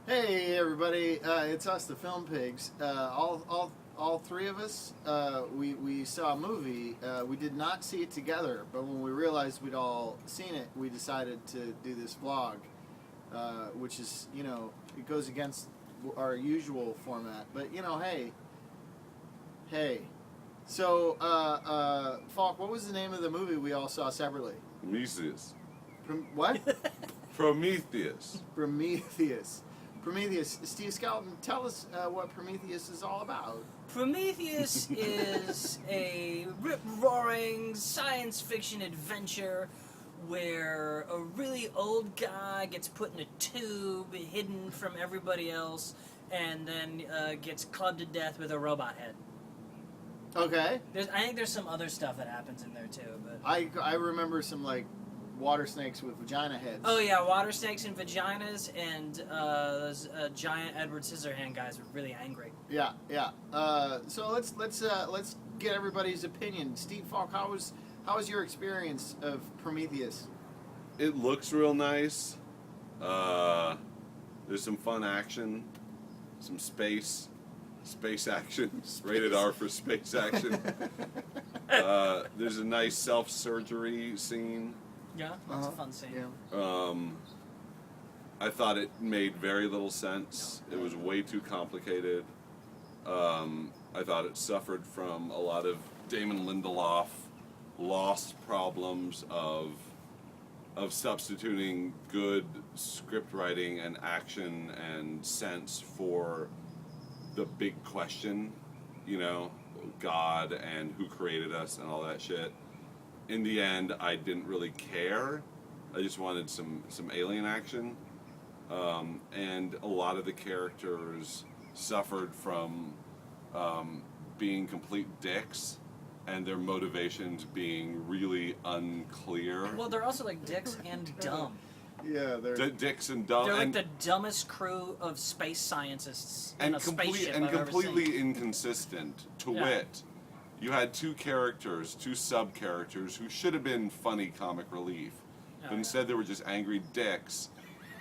Hey everybody, it's us, the Film Pigs. All three of us. We saw a movie. We did not see it together, but when we realized we'd all seen it, we decided to do this vlog, which is, it goes against our usual format. But hey. So, Falk, what was the name of the movie we all saw separately? Prometheus. What? Prometheus. Prometheus. Steve Skelton, tell us what Prometheus is all about. Prometheus is a rip-roaring science fiction adventure where a really old guy gets put in a tube, hidden from everybody else, and then gets clubbed to death with a robot head. Okay. I think there's some other stuff that happens in there too, but I remember some water snakes with vagina heads. oh yeah, water snakes and vaginas, and those giant Edward Scissorhand guys were really angry. Yeah. So let's get everybody's opinion. Steve Falk, how was your experience of Prometheus? It looks real nice. There's some fun action, some space action. Rated R for space action. There's a nice self-surgery scene. Yeah, that's a fun scene. Yeah. I thought it made very little sense. It was way too complicated. I thought it suffered from a lot of Damon Lindelof lost problems of substituting good script writing and action and sense for the big question, God and who created us and all that shit. In the end, I didn't really care. I just wanted some alien action. And a lot of the characters suffered from being complete dicks and their motivations being really unclear. Well, they're also like dicks and dumb. Yeah, they're Dicks and dumb. They're like the dumbest crew of space scientists in and a spaceship and I've ever completely seen. inconsistent. To Yeah. wit, you had two sub-characters who should have been funny comic relief, but instead they were just angry dicks.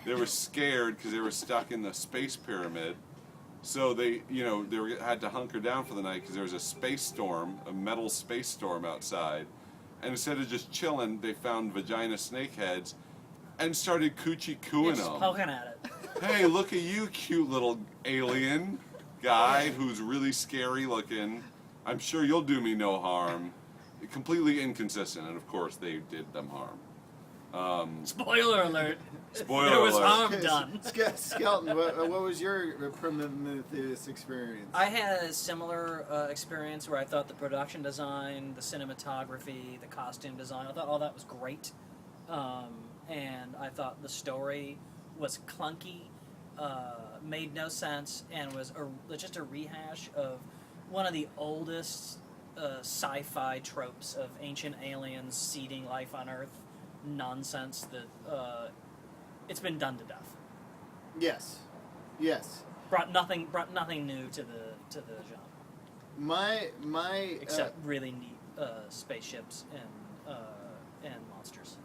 They were scared because they were stuck in the space pyramid, so they had to hunker down for the night because there was a space storm, a metal space storm outside, and instead of just chilling, they found vagina snakeheads and started coochie cooing Just them. poking at it. Hey, look at you, cute little alien guy who's really scary looking. I'm sure you'll do me no harm. Completely inconsistent, and of course they did them harm. Spoiler alert. Spoiler There was alert. harm done. Skelton, what was your Prometheus experience? I had a similar experience where I thought the production design, the cinematography, the costume design, I thought all that was great. And I thought the story was clunky, made no sense, and was just a rehash of one of the oldest sci-fi tropes of ancient aliens seeding life on Earth nonsense that it's been done to death. Yes. Brought nothing new to the genre. My Except really neat spaceships and monsters.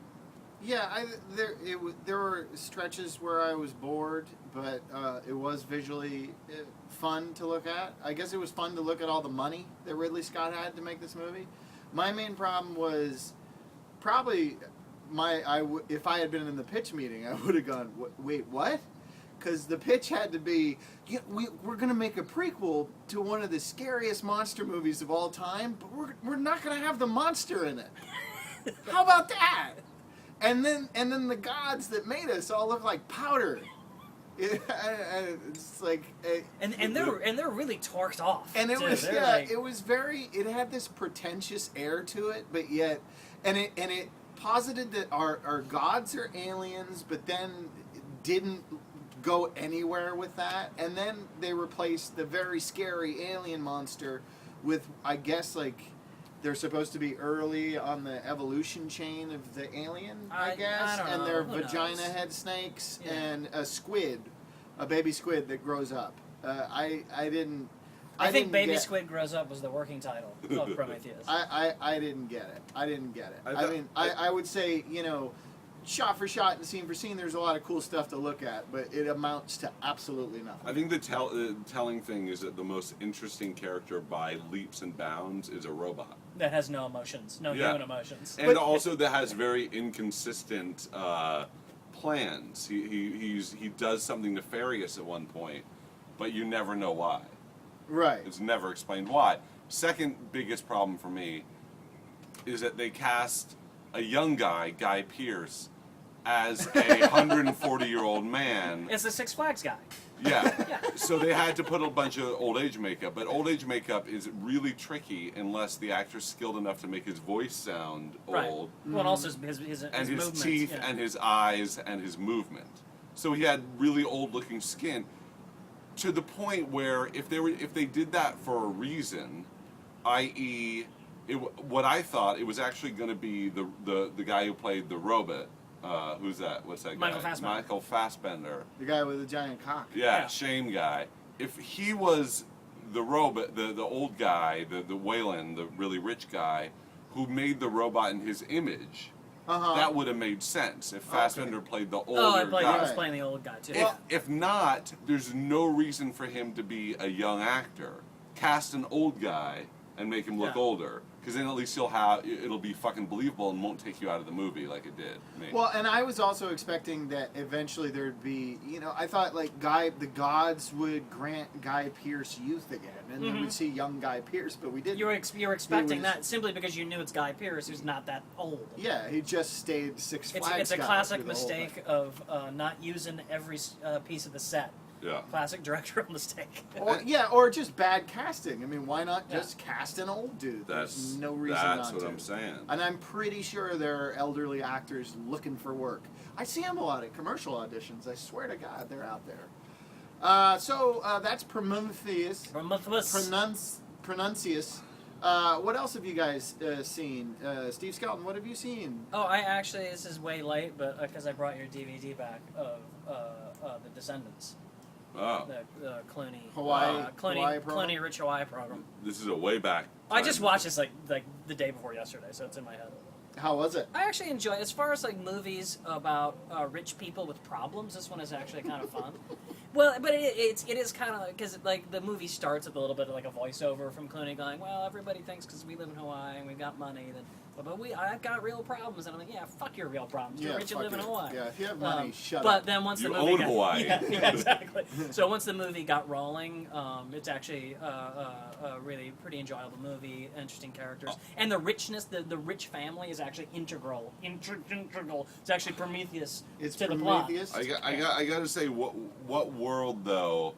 Yeah, there were stretches where I was bored, but it was visually fun to look at. I guess it was fun to look at all the money that Ridley Scott had to make this movie. My main problem was probably if I had been in the pitch meeting, I would have gone, wait, what? Because the pitch had to be, we're going to make a prequel to one of the scariest monster movies of all time, but we're not going to have the monster in it. How about that? And then the gods that made us all look like powder. It's like And they're really torqued off. and it too. was They're like- it was it had this pretentious air to it, but yet it posited that our gods are aliens, but then didn't go anywhere with that, and then they replaced the very scary alien monster with, I guess, they're supposed to be early on the evolution chain of the alien, I guess. I don't and know. they're Who vagina knows? head snakes Yeah. and a baby squid that grows up. I I think didn't Baby get- Squid Grows Up was the working title of Prometheus. I didn't get it. I didn't get it. I thought- mean, I would say, shot for shot and scene for scene, there's a lot of cool stuff to look at, but it amounts to absolutely nothing. I think the telling thing is that the most interesting character by leaps and bounds is a robot. That has no emotions, no Yeah. human emotions. And also that has very inconsistent plans. He does something nefarious at one point, but you never know why. Right. It's never explained why. Second biggest problem for me is that they cast a young guy, Guy Pearce, as a 140-year-old man. It's the Six Flags guy. Yeah. Yeah. So they had to put a bunch of old age makeup, but old age makeup is really tricky unless the actor's skilled enough to make his voice sound Right. old, Well, and also his and his movements, teeth, yeah. and his eyes, and his movement. So he had really old-looking skin, to the point where if they did that for a reason, i.e., what I thought it was actually going to be the guy who played the robot. Who's that? What's that guy? Michael Fassbender. Michael Fassbender. The guy with the giant cock. Yeah, Yeah. Shane guy. If he was the robot, the old guy, the Wayland, the really rich guy, who made the robot in his image, that would have made sense if Fassbender played the older Oh, he guy. was playing the old guy too. If not, there's no reason for him to be a young actor. Cast an old guy and make him look Yeah. older, because then at least it'll be fucking believable and won't take you out of the movie like it did me. Well, and I was also expecting that eventually there'd be, I thought like the gods would grant Guy Pearce youth again, and then we'd see young Guy Pearce, but we didn't. You were expecting was- that simply because you knew it's Guy Pearce, who's not that old. Yeah, he just stayed Six Flags. It's a guy classic through the whole mistake thing. of not using every piece of the set. yeah. Classic directorial mistake. Or just bad casting. I mean, why not Yeah. just cast an old dude? There's That's no reason that's not what to. I'm saying. And I'm pretty sure there are elderly actors looking for work. I see them a lot at commercial auditions. I swear to God, they're out there. So that's Prometheus. Pronuncius. What else have you guys seen? Steve Skelton, what have you seen? Oh, I actually, this is way late, but because I brought your DVD back of The Descendants. Oh, The Clooney Hawaii program? Clooney Rich Hawaii program. this is a way back. I just time. watched this like the day before yesterday, so it's in my head. How was it? I actually enjoy it. As far as like movies about rich people with problems, this one is actually kind of fun. Well, but it is kind of because like the movie starts with a little bit of like a voiceover from Clooney going, "Well, everybody thinks because we live in Hawaii and we've got money, then I've got real problems." And I'm like, "Yeah, fuck your real problems. You're rich and live in Hawaii." Yeah, if you have money, shut But up. then once You the movie own got, Hawaii. yeah, exactly. So once the movie got rolling, it's actually a really pretty enjoyable movie. Interesting characters, and the richness, the rich family is actually integral. It's actually Prometheus It's to Prometheus. I got to say, what world though?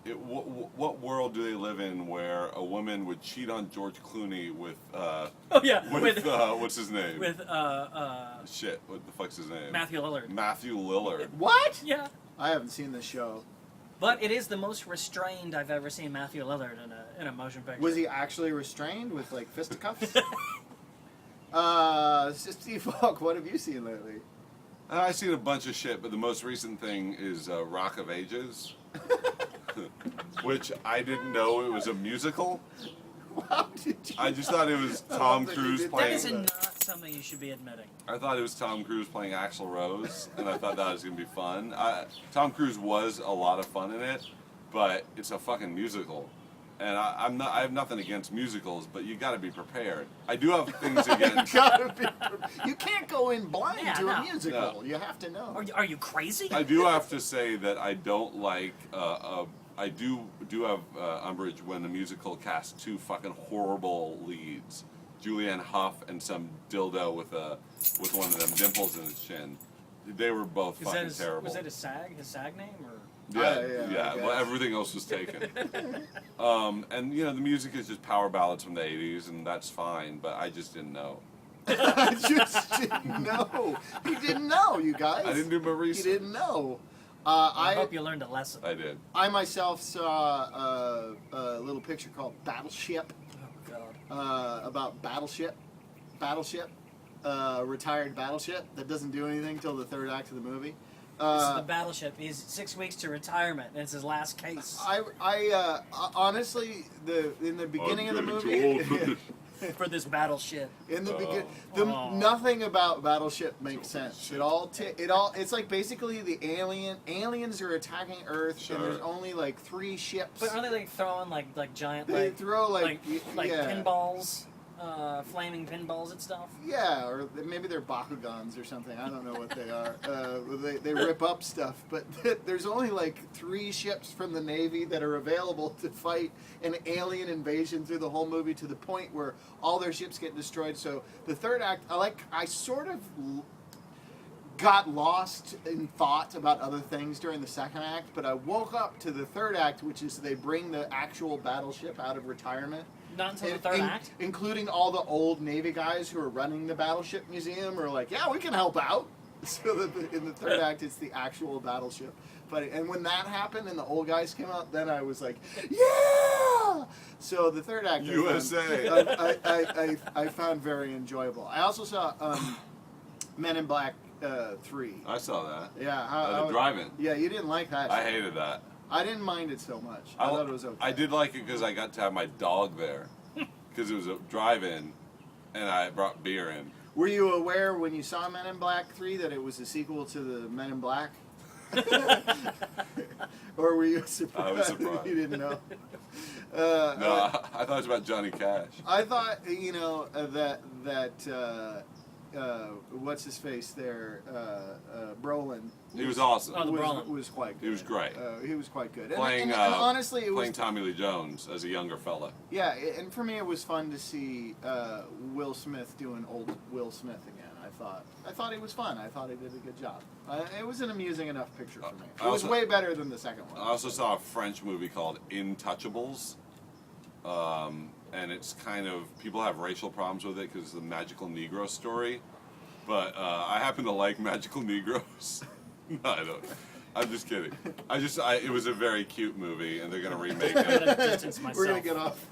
What world do they live in where a woman would cheat on George Clooney with the plot. Oh yeah, with what's his name? Shit, what the fuck's his name? Matthew Lillard. Matthew Lillard. What? Yeah, I haven't seen this show. but it is the most restrained I've ever seen Matthew Lillard in a motion picture. Was he actually restrained with like fisticuffs? Steve Falk, what have you seen lately? I've seen a bunch of shit, but the most recent thing is Rock of Ages, which I didn't know it was a musical. How did you? I just thought it was I Tom love that you Cruise did That playing. is not something you should be admitting. I thought it was Tom Cruise playing Axl Rose, and I thought that was gonna be fun. Tom Cruise was a lot of fun in it, but it's a fucking musical, and I have nothing against musicals, but you got to be prepared. I do have things against. You can't go in blind Yeah, to no. a musical. No. You have to know. Are you crazy? I do have to say that I don't like. I do have umbrage when the musical casts two fucking horrible leads, Julianne Hough and some dildo with one of them dimples in his chin. They were both fucking terrible. Was that his SAG name or? Yeah. I Well, guess. everything else was taken. And the music is just power ballads from the '80s, and that's fine. But I just didn't know. I just didn't know. He didn't know, you guys. I didn't do my He research. didn't know. I hope you learned a lesson. I did. I myself saw a little picture called Battleship, Oh God. about Battleship, retired Battleship that doesn't do anything till the third act of the movie. This is the Battleship. He's 6 weeks to retirement, and it's his last case. I honestly, in the beginning of the movie, for this battleship. In the Oh. beginning, nothing about Battleship makes Holy sense. shit. It's like basically the aliens are attacking Earth, Sure. and there's only like 3 ships. But are they like throwing like giant They like throw like yeah. pinballs, flaming pinballs and stuff? Yeah, or maybe they're Bakugans or something. I don't know what they are. They rip up stuff, but there's only like 3 ships from the Navy that are available to fight an alien invasion through the whole movie, to the point where all their ships get destroyed. So the third act, I sort of got lost in thought about other things during the second act, but I woke up to the third act, which is they bring the actual battleship out of retirement. Not until the third act? Including all the old Navy guys who are running the Battleship Museum are like, yeah, we can help out. So that in the third act, it's the actual battleship. And when that happened and the old guys came out, then I was like, yeah! So the third act USA. I found very enjoyable. I also saw Men in Black 3. I saw that. Yeah. The drive-in. Yeah, you didn't like that. I hated that. I didn't mind it so much. I thought it was okay. I did like it because I got to have my dog there. Because it was a drive-in, and I brought beer in. Were you aware when you saw Men in Black 3 that it was a sequel to the Men in Black? Or were you surprised? I was surprised. You didn't know? No, I thought it was about Johnny Cash. I thought, that what's his face there, Brolin. He was awesome. Oh, the Brolin. was quite good. He was great. He was quite good. Playing, and honestly, it was playing Tommy Lee Jones as a younger fella. yeah. And for me, it was fun to see Will Smith doing old Will Smith again. I thought he was fun. I thought he did a good job. It was an amusing enough picture for me. It was also- way better than the second one. I also saw a French movie called Intouchables. And it's kind of, people have racial problems with it because it's a magical Negro story. But I happen to like magical Negroes. No, I don't. I'm just kidding. It was a very cute movie, and they're going to remake I'm it. gonna distance myself. We're gonna get off.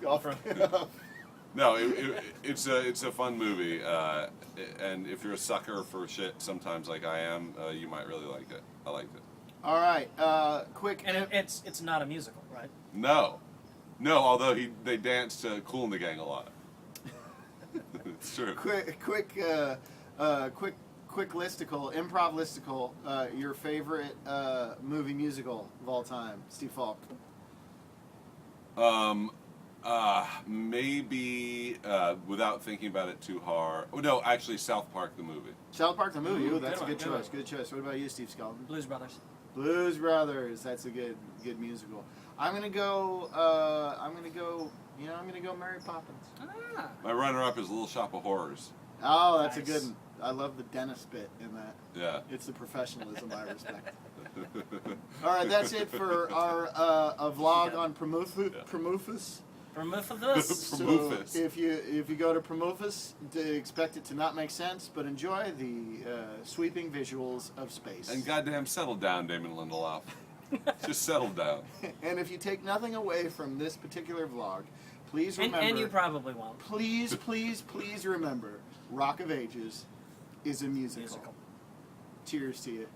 No, it's a fun movie, and if you're a sucker for shit, sometimes like I am, you might really like it. I liked it. All right, quick. And it's not a musical, right? No, although they dance to Kool and the Gang a lot. It's true. Quick listicle, improv listicle. Your favorite movie musical of all time, Steve Falk. Maybe without thinking about it too hard. Oh, no, actually, South Park the movie. South Park the movie. Ooh, that's good a good one, choice. Good choice. What about you, Steve Skelton? Blues Brothers. Blues Brothers. That's a good musical. I'm gonna go. Mary Poppins. Ah. My runner-up is Little Shop of Horrors. Oh, that's Nice. a good one. I love the dentist bit in that. Yeah. It's the professionalism I respect. All right, that's it for our a vlog on Prometheus. Prometheus. So Prometheus. if you go to Prometheus, expect it to not make sense, but enjoy the sweeping visuals of space. And goddamn, settle down, Damon Lindelof. Just settle down. And if you take nothing away from this particular vlog, please remember. And you probably won't. Please remember, Rock of Ages is a musical. Cheers to you.